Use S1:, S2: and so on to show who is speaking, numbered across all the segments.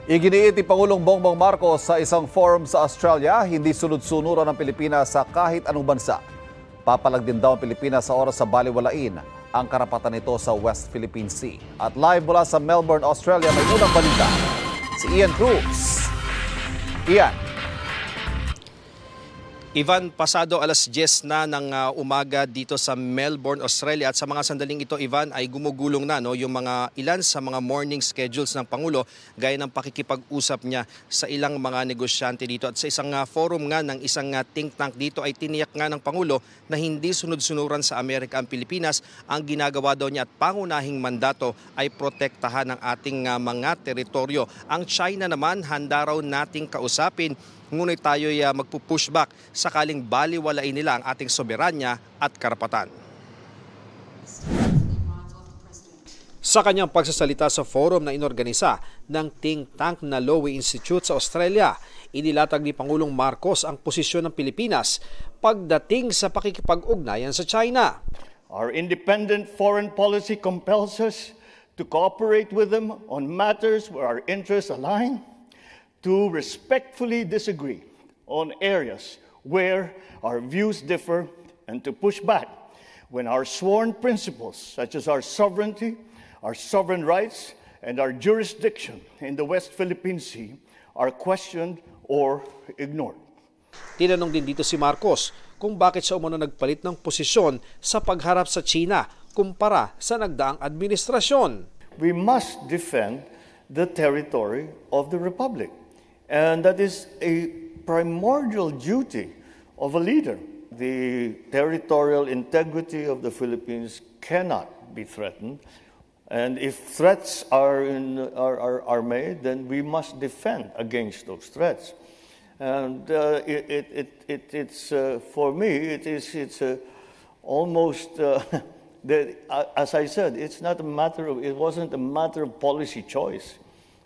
S1: Iginiit ni Pangulong Bongbong Marcos sa isang forum sa Australia, hindi sunod-sunuran ng Pilipinas sa kahit anong bansa. Papalag din daw ang Pilipinas sa oras sa baliwalain ang karapatan nito sa West Philippine Sea. At live mula sa Melbourne, Australia, may unang balita. Si Ian Cruz. Ian.
S2: Ivan, pasado alas 10 na ng umaga dito sa Melbourne, Australia. At sa mga sandaling ito, Ivan, ay gumugulong na yung mga ilan sa mga morning schedules ng Pangulo gaya ng pakikipag-usap niya sa ilang mga negosyante dito. At sa isang forum nga ng isang think tank dito ay tiniyak nga ng Pangulo na hindi sunod-sunuran sa Amerika ang Pilipinas. Ang ginagawa daw niya at pangunahing mandato ay protektahan ang ating mga teritoryo. Ang China naman, handa raw nating kausapin. Ngunit tayo'y magpupushback sakaling baliwalain nila ang ating soberanya at karapatan. Sa kanyang pagsasalita sa forum na inorganisa ng think tank na Lowy Institute sa Australia, inilatag ni Pangulong Marcos ang posisyon ng Pilipinas pagdating sa pakikipag-ugnayan sa China.
S3: Our independent foreign policy compels us to cooperate with them on matters where our interests align, to respectfully disagree on areas where our views differ, and to push back when our sworn principles, such as our sovereignty, our sovereign rights, and our jurisdiction in the West Philippine Sea, are questioned or ignored.
S2: Tinanong din dito si Marcos kung bakit siya umano nagpalit ng posisyon sa pagharap sa China kumpara sa nagdaang administrasyon.
S3: We must defend the territory of the Republic. And that is a primordial duty of a leader. The territorial integrity of the Philippines cannot be threatened. And if threats are made, then we must defend against those threats. And it's for me, it's almost, as I said, it wasn't a matter of policy choice.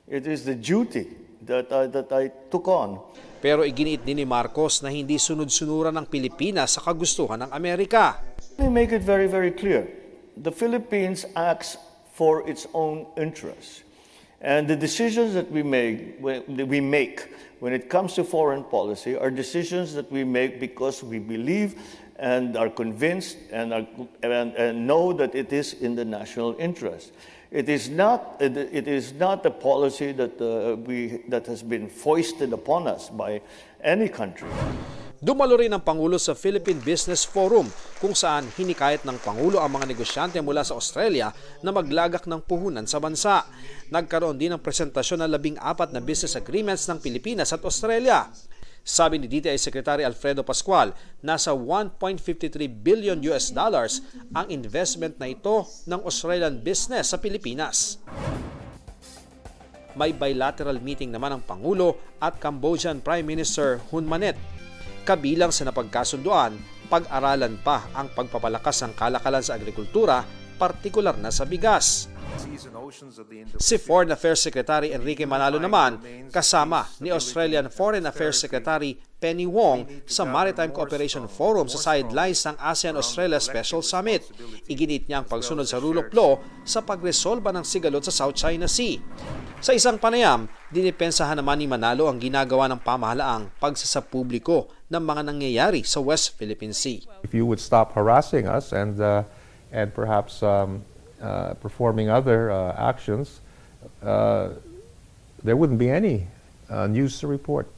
S3: It is the duty that I took on.
S2: Pero iginiit din ni Marcos na hindi sunod-sunuran ng Pilipinas sa kagustuhan ng Amerika.
S3: Let me make it very, very clear. The Philippines acts for its own interests. And the decisions that we make when it comes to foreign policy are decisions that we make because we believe and are convinced and know that it is in the national interest. It is not a policy that has been foisted upon us by any country.
S2: Dumalo rin ang Pangulo sa Philippine Business Forum kung saan hinikayat ng Pangulo ang mga negosyante mula sa Australia na maglagak ng puhunan sa bansa. Nagkaroon din ng presentasyon ng 14 na business agreements ng Pilipinas at Australia. Sabi ni DTI Secretary Alfredo Pascual, nasa $1.53 billion ang investment na ito ng Australian business sa Pilipinas. May bilateral meeting naman ang Pangulo at Cambodian Prime Minister Hun Manet. Kabilang sa napagkasunduan, pag-aralan pa ang pagpapalakas ng kalakalan sa agrikultura, partikular na sa bigas. Si Foreign Affairs Secretary Enrique Manalo naman kasama ni Australian Foreign Affairs Secretary Penny Wong sa Maritime Cooperation Forum sa sidelines ng ASEAN-Australia Special Summit. Iginit niya ang pagsunod sa rule of law sa pagresolba ng sigalot sa South China Sea. Sa isang panayam, dinipensahan naman ni Manalo ang ginagawa ng pamahalaang pagsasapubliko ng mga nangyayari sa West Philippine Sea.
S4: If you would stop harassing us and perhaps performing other actions, there wouldn't be any news to report.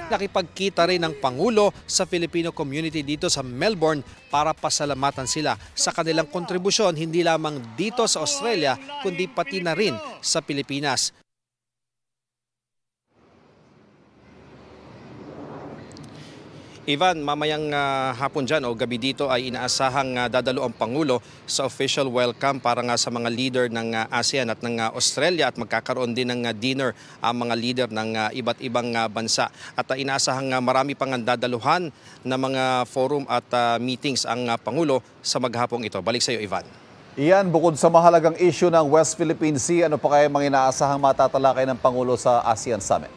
S2: Nakipagkita rin ng Pangulo sa Filipino community dito sa Melbourne para pasalamatan sila sa kanilang kontribusyon hindi lamang dito sa Australia kundi pati na rin sa Pilipinas. Ivan, mamayang hapon dyan o gabi dito ay inaasahang dadalo ang Pangulo sa official welcome para nga sa mga leader ng ASEAN at ng Australia at magkakaroon din ng dinner ang mga leader ng iba't ibang bansa. At inaasahang marami pang dadaluhan na mga forum at meetings ang Pangulo sa maghapong ito. Balik sa iyo, Ivan.
S1: Iyan, bukod sa mahalagang issue ng West Philippine Sea, ano pa kaya mga inaasahang matatalakay ng Pangulo sa ASEAN Summit?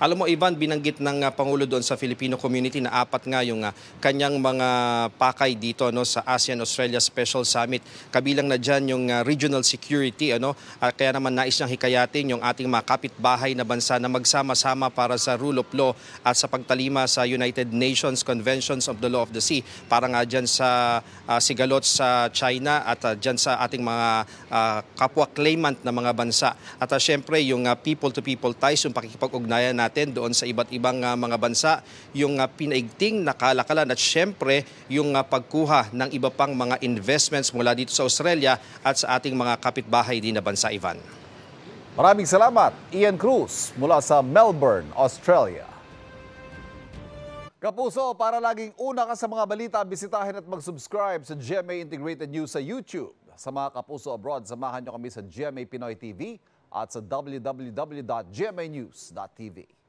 S5: Alam mo, Ivan, binanggit ng Pangulo doon sa Filipino community na apat nga yung kanyang mga pakay dito sa ASEAN-Australia Special Summit. Kabilang na dyan yung regional security. Kaya naman nais niyang hikayatin yung ating mga kapitbahay na bansa na magsama-sama para sa rule of law at sa pagtalima sa United Nations Conventions of the Law of the Sea. Para nga dyan sa sigalot sa China at dyan sa ating mga kapwa claimant na mga bansa. At syempre yung people-to-people ties, yung pakikipag-ugnayan natin doon sa iba't ibang mga bansa, yung pinaigting na kalakalan at syempre yung pagkuha ng iba pang mga investments mula dito sa Australia at sa ating mga kapitbahay din na bansa, Ivan.
S1: Maraming salamat, Ian Cruz mula sa Melbourne, Australia. Kapuso, para laging una ka sa mga balita, bisitahin at mag-subscribe sa GMA Integrated News sa YouTube. Sa mga kapuso abroad, samahan nyo kami sa GMA Pinoy TV at sa www.gmanews.tv.